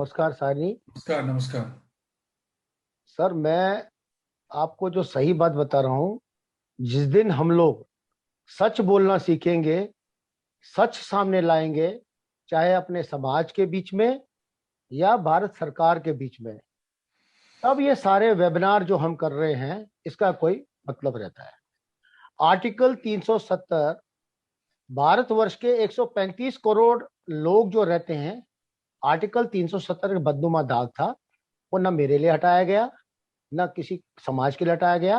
नमस्कार सानी। नमस्कार नमस्कार। सर, मैं आपको जो सही बात बता रहा हूँ। जिस दिन हम लोग सच बोलना सीखेंगे, सच सामने लाएंगे, चाहे अपने समाज के बीच में या भारत सरकार के बीच में, तब ये सारे वेबिनार जो हम कर रहे हैं इसका कोई मतलब रहता है। आर्टिकल 370, भारतवर्ष के 135 करोड़ लोग जो रहते हैं, आर्टिकल 370 का बदनुमा दाग था। वो न मेरे लिए हटाया गया, न किसी समाज के लिए हटाया गया।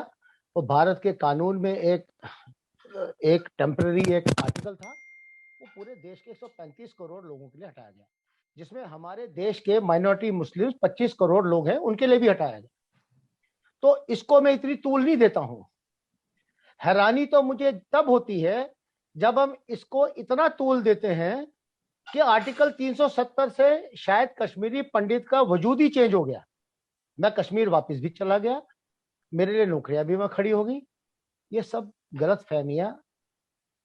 वो भारत के कानून में एक एक टेम्पररी एक आर्टिकल था। वो पूरे देश के 135 करोड़ लोगों के लिए हटाया गया, जिसमें हमारे देश के माइनॉरिटी मुस्लिम 25 करोड़ लोग हैं, उनके लिए भी हटाया गया। तो इसको मैं इतनी तूल नहीं देता हूं। हैरानी तो मुझे तब होती है जब हम इसको इतना तूल देते हैं कि आर्टिकल 370 से शायद कश्मीरी पंडित का वजूद ही चेंज हो गया। मैं कश्मीर वापस भी चला गया, मेरे लिए नौकरियां भी वहां खड़ी हो गई। ये सब गलत फहमियां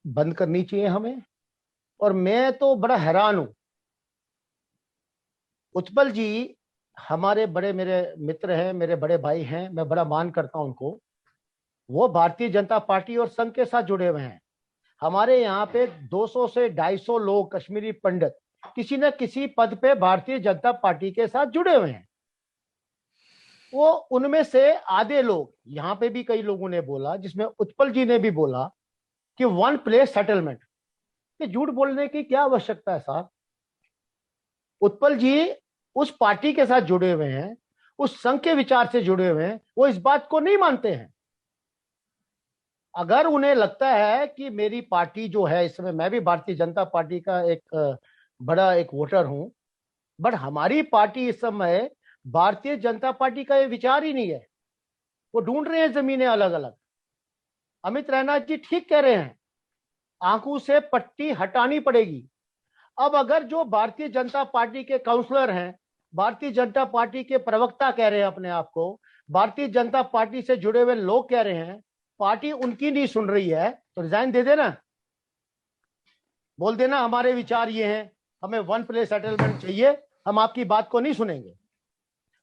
बंद करनी चाहिए हमें। और मैं तो बड़ा हैरान हूं। उत्पल जी हमारे बड़े मेरे मित्र हैं, मेरे बड़े भाई हैं, मैं बड़ा मान करता हूं उनको। वो भारतीय जनता पार्टी और संघ के साथ जुड़े हुए हैं। हमारे यहाँ पे 200 से 250 लोग कश्मीरी पंडित किसी न किसी पद पे भारतीय जनता पार्टी के साथ जुड़े हुए हैं। वो उनमें से आधे लोग, यहाँ पे भी कई लोगों ने बोला, जिसमें उत्पल जी ने भी बोला कि वन प्लेस सेटलमेंट। ये झूठ बोलने की क्या आवश्यकता है साहब? उत्पल जी उस पार्टी के साथ जुड़े हुए हैं, उस संघ के विचार से जुड़े हुए हैं, वो इस बात को नहीं मानते हैं। अगर उन्हें लगता है कि मेरी पार्टी जो है, इस समय मैं भी भारतीय जनता पार्टी का एक बड़ा एक वोटर हूं, बट हमारी पार्टी इस समय भारतीय जनता पार्टी का ये विचार ही नहीं है। वो ढूंढ रहे हैं जमीनें अलग अलग। अमित रैना जी ठीक कह रहे हैं, आंखों से पट्टी हटानी पड़ेगी। अब अगर जो भारतीय जनता पार्टी के काउंसलर हैं, भारतीय जनता पार्टी के प्रवक्ता कह रहे हैं अपने आप को, भारतीय जनता पार्टी से जुड़े हुए लोग कह रहे हैं पार्टी उनकी नहीं सुन रही है, तो रिजाइन दे देना। बोल देना हमारे विचार ये हैं, हमें वन प्लेस सेटलमेंट चाहिए, हम आपकी बात को नहीं सुनेंगे।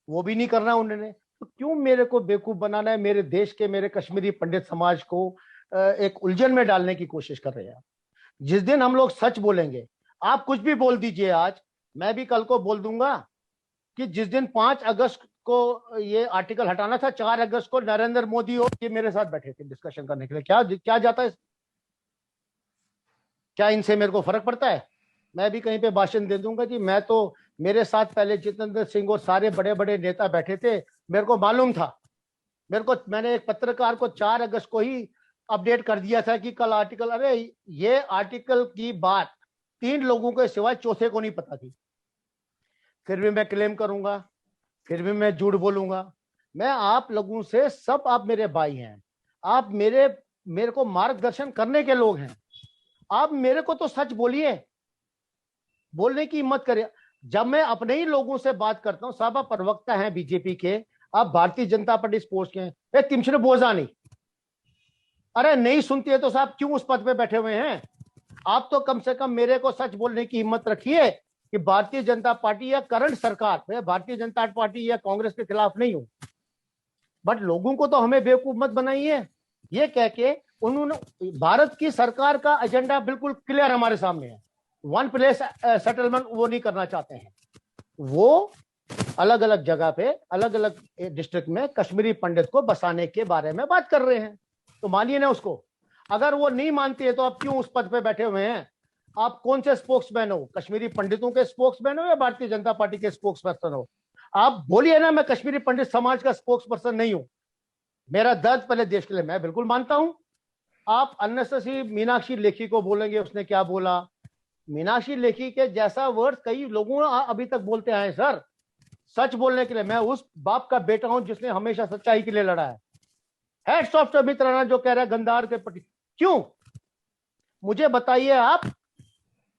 वो भी नहीं करना उन्होंने, तो क्यों मेरे को बेवकूफ बनाना है? मेरे देश के, मेरे कश्मीरी पंडित समाज को एक उलझन में डालने की कोशिश कर रहे हैं। जिस दिन हम लोग सच बोलेंगे, आप कुछ भी बोल दीजिए आज, मैं भी कल को बोल दूंगा कि जिस दिन 5 अगस्त को ये आर्टिकल हटाना था, 4 अगस्त को नरेंद्र मोदी और ये मेरे साथ बैठे थे डिस्कशन करने के लिए। क्या क्या जाता है? क्या इनसे मेरे को फर्क पड़ता है? मैं भी कहीं पे भाषण दे दूंगा कि मैं तो, मेरे साथ पहले जितेंद्र सिंह और सारे बड़े बड़े नेता बैठे थे, मेरे को मालूम था। मैंने एक पत्रकार को 4 अगस्त को ही अपडेट कर दिया था कि कल आर्टिकल, अरे ये आर्टिकल की बात 3 लोगों के सिवाय चौथे को नहीं पता थी। फिर भी मैं क्लेम करूंगा, फिर भी मैं झूठ बोलूंगा। मैं आप लोगों से, सब आप मेरे भाई हैं, आप मेरे मेरे को मार्गदर्शन करने के लोग हैं। आप मेरे को तो सच बोलिए, बोलने की हिम्मत करिए। जब मैं अपने ही लोगों से बात करता हूं, साहब आप प्रवक्ता हैं बीजेपी के, आप भारतीय जनता पार्टी स्पोर्ट्स के हैं, तिमशे बोझा नहीं। अरे नहीं सुनती है तो साहब क्यों उस पद पे बैठे हुए हैं? आप तो कम से कम मेरे को सच बोलने की हिम्मत रखिए कि भारतीय जनता पार्टी या करंट सरकार, मैं भारतीय जनता पार्टी या कांग्रेस के खिलाफ नहीं हूं, बट लोगों को तो हमें बेवकूफ मत बनाइए। ये कह के उन्होंने, भारत की सरकार का एजेंडा बिल्कुल क्लियर हमारे सामने है। वन प्लेस सेटलमेंट वो नहीं करना चाहते हैं। वो अलग अलग जगह पे, अलग अलग डिस्ट्रिक्ट में कश्मीरी पंडित को बसाने के बारे में बात कर रहे हैं। तो मानिए ना उसको। अगर वो नहीं मानती है तो आप क्यों उस पद पे बैठे हुए हैं? आप कौन से स्पोक्समैन हो? कश्मीरी पंडितों के स्पोक्समैन हो या भारतीय जनता पार्टी के स्पोक्सपर्सन हो? आप बोलिए ना, मैं कश्मीरी पंडित समाज का स्पोक्सपर्सन नहीं हूं। मेरा दर्द पहले देश के लिए मैं बिल्कुल मानता हूं। आप अननेसेसरी मीनाक्षी लेखी को बोलेंगे उसने क्या बोला। मीनाक्षी लेखी के जैसा वर्ड कई लोगों अभी तक बोलते आए सर। सच बोलने के लिए मैं उस बाप का बेटा हूं जिसने हमेशा सच्चाई के लिए लड़ा है। हेड्स ऑफ अमित राणा जो कह रहा है गंदार के प्रति, क्यों? मुझे बताइए आप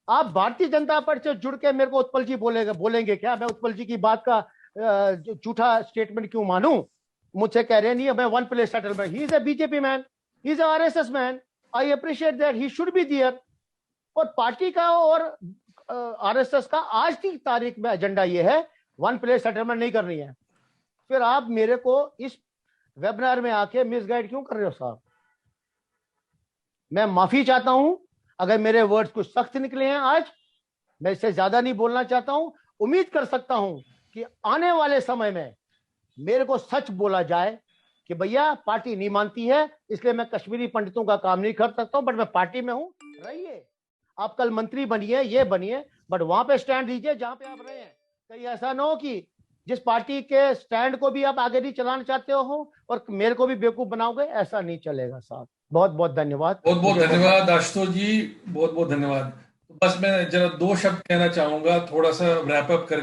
भारतीय जनता पार्टी से जुड़ के मेरे को उत्पल जी बोलेंगे क्या? मैं उत्पल जी की बात का झूठा स्टेटमेंट क्यों मानूं? मुझसे कह रहे नहीं मैं one place settlement. He is a BJP man, he is RSS man, I appreciate that, he should be there. और पार्टी का और आरएसएस का आज की तारीख में एजेंडा यह है वन प्लेस सेटलमेंट नहीं करनी है। फिर आप मेरे को इस वेबिनार में आके मिसगाइड क्यों कर रहे हो साहब? मैं माफी चाहता हूं अगर मेरे वर्ड्स कुछ सख्त निकले हैं आज। मैं इससे ज्यादा नहीं बोलना चाहता हूं। उम्मीद कर सकता हूं कि आने वाले समय में मेरे को सच बोला जाए कि भैया पार्टी नहीं मानती है, इसलिए मैं कश्मीरी पंडितों का काम नहीं कर सकता हूं, बट मैं पार्टी में हूं। रहिए, आप कल मंत्री बनिए, ये बनिए, बट वहां पे स्टैंड लीजिए जहां पे आप रहे हैं। कहीं ऐसा ना हो कि जिस पार्टी के स्टैंड को भी आप आगे नहीं चलाना चाहते हो और मेरे को भी बेवकूफ बनाओगे, ऐसा नहीं चलेगा साहब। बहुत बहुत धन्यवाद। बहुत बहुत धन्यवाद आशुतोष जी, बहुत बहुत धन्यवाद। बस मैं जरा दो शब्द कहना चाहूंगा, थोड़ा सा रैप अप कर